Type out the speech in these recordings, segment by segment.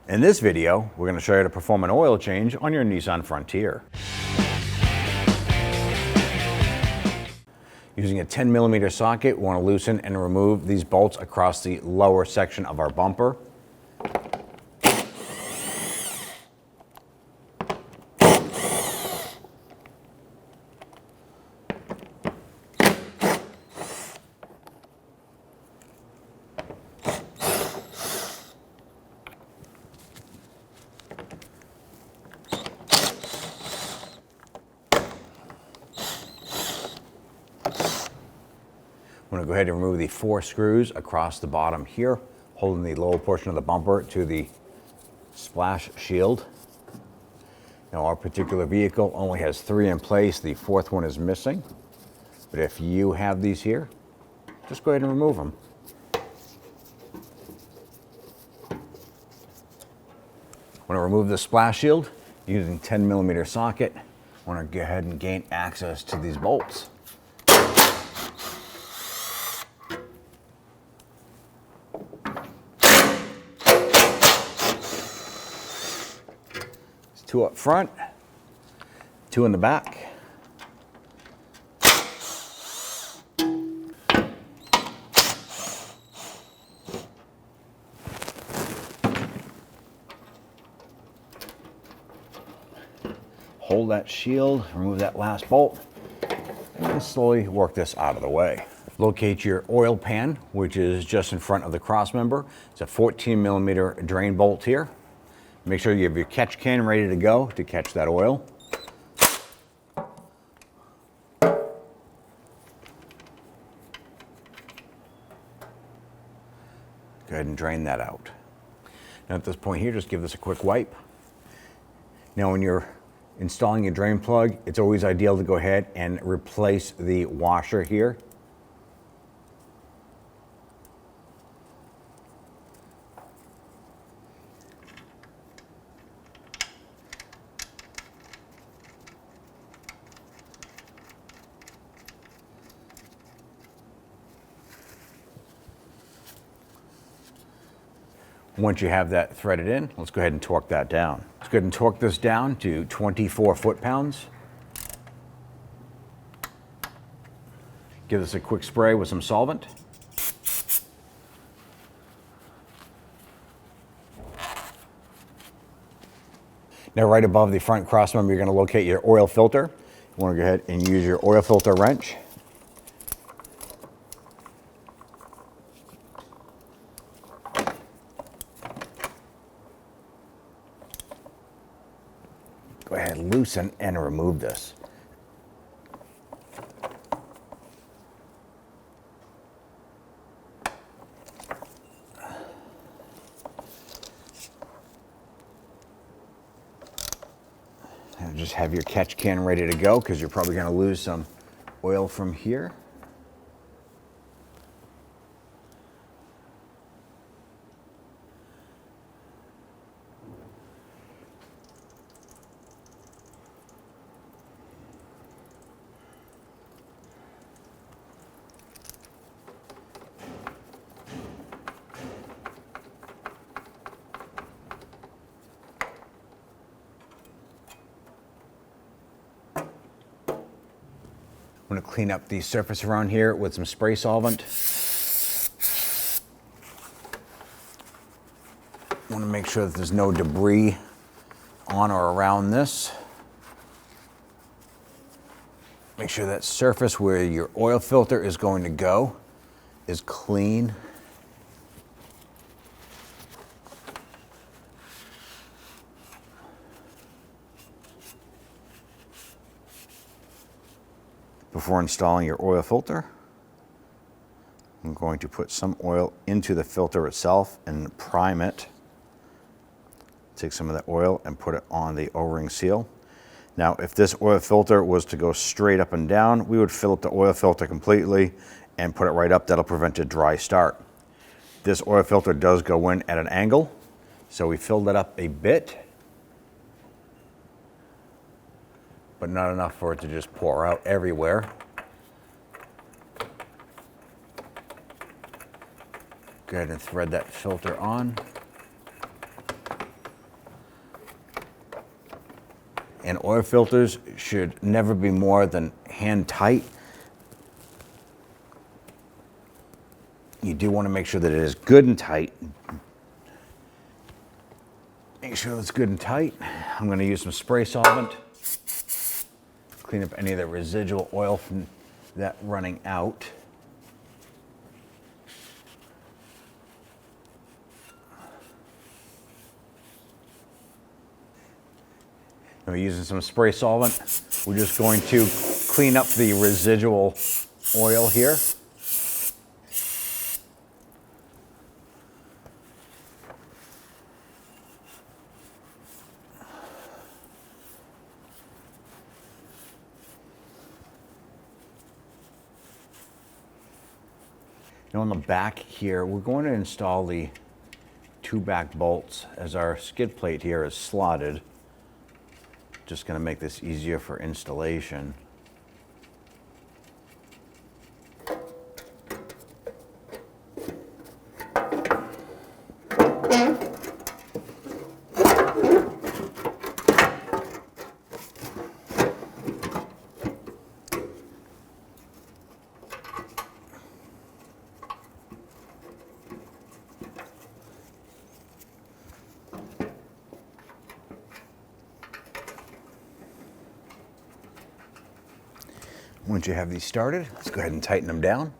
In this video, we're going to show you how to perform an oil change on your Nissan Frontier. Using a 10mm socket, we want to loosen and remove these bolts across the lower section of our bumper. I'm going to go ahead and remove the 4 screws across the bottom here, holding the lower portion of the bumper to the splash shield. Now our particular vehicle only has 3 in place, the 4th one is missing. But if you have these here, just go ahead and remove them. Want to remove the splash shield using 10mm socket. Want to go ahead and gain access to these bolts. There's 2 up front, 2 in the back. Hold that shield, remove that last bolt, and slowly work this out of the way. Locate your oil pan, which is just in front of the cross member. It's a 14mm drain bolt here. Make sure you have your catch can ready to go to catch that oil. Go ahead and drain that out. Now at this point here, just give this a quick wipe. Now when you're installing a drain plug, it's always ideal to go ahead and replace the washer here. Once you have that threaded in, let's go ahead and torque that down. Let's go ahead and torque this down to 24 foot-pounds. Give this a quick spray with some solvent. Now right above the front cross member, you're going to locate your oil filter. You want to go ahead and use your oil filter wrench. Go ahead, loosen and remove this. And just have your catch can ready to go because you're probably going to lose some oil from here. I'm going to clean up the surface around here with some spray solvent. I want to make sure that there's no debris on or around this. Make sure that surface where your oil filter is going to go is clean. Before installing your oil filter, I'm going to put some oil into the filter itself and prime it. Take some of that oil and put it on the O-ring seal. Now, if this oil filter was to go straight up and down, we would fill up the oil filter completely and put it right up. That'll prevent a dry start. This oil filter does go in at an angle, so we filled it up a bit, but not enough for it to just pour out everywhere. Go ahead and thread that filter on. And oil filters should never be more than hand tight. You do want to make sure that it is good and tight. Make sure it's good and tight. I'm going to use some spray solvent. Clean up any of the residual oil from that running out. We're using some spray solvent. We're just going to clean up the residual oil here. Now on the back here, we're going to install the 2 back bolts as our skid plate here is slotted. Just going to make this easier for installation. Once you have these started, let's go ahead and tighten them down.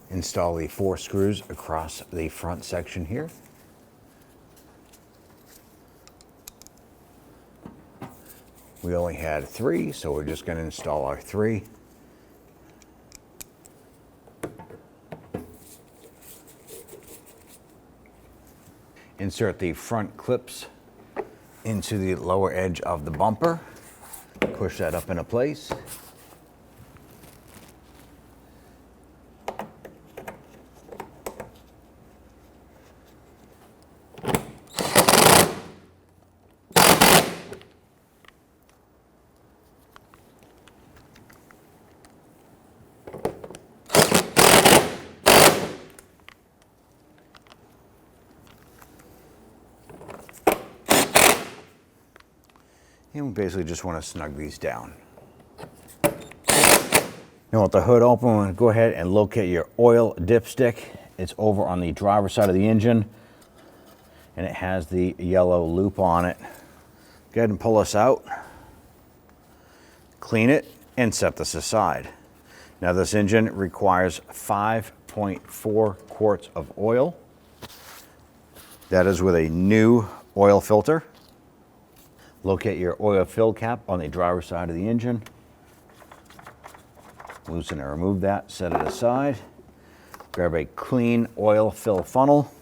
Install the 4 screws across the front section here. We only had 3, so we're just going to install our 3. Insert the front clips into the lower edge of the bumper. Push that up into place. And we basically just want to snug these down. Now with the hood open, we're going to go ahead and locate your oil dipstick. It's over on the driver's side of the engine, and it has the yellow loop on it. Go ahead and pull this out, clean it, and set this aside. Now this engine requires 5.4 quarts of oil. That is with a new oil filter. Locate your oil fill cap on the driver's side of the engine. Loosen and remove that, set it aside. Grab a clean oil fill funnel,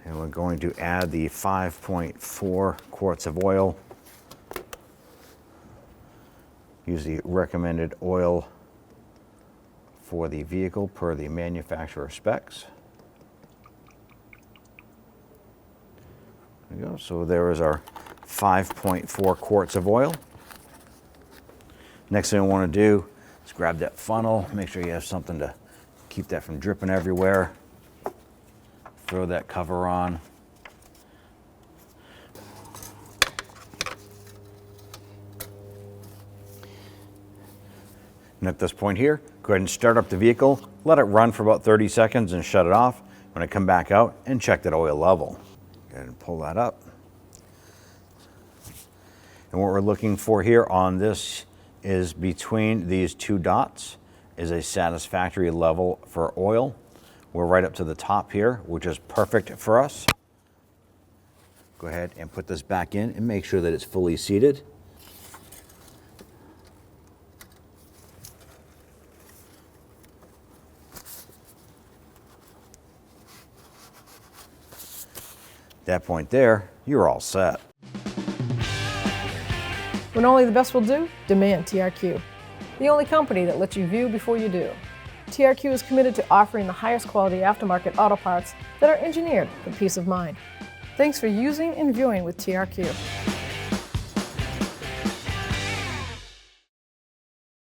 and we're going to add the 5.4 quarts of oil. Use the recommended oil for the vehicle per the manufacturer specs. There we go. So there is our 5.4 quarts of oil. Next thing I want to do is grab that funnel, make sure you have something to keep that from dripping everywhere. Throw that cover on. And at this point here, go ahead and start up the vehicle, let it run for about 30 seconds and shut it off. When I come back out and check that oil level. Go ahead and pull that up. And what we're looking for here on this is between these 2 dots is a satisfactory level for oil. We're right up to the top here, which is perfect for us. Go ahead and put this back in and make sure that it's fully seated. At that point there, you're all set. When only the best will do, demand TRQ. The only company that lets you view before you do. TRQ is committed to offering the highest quality aftermarket auto parts that are engineered for peace of mind. Thanks for using and viewing with TRQ.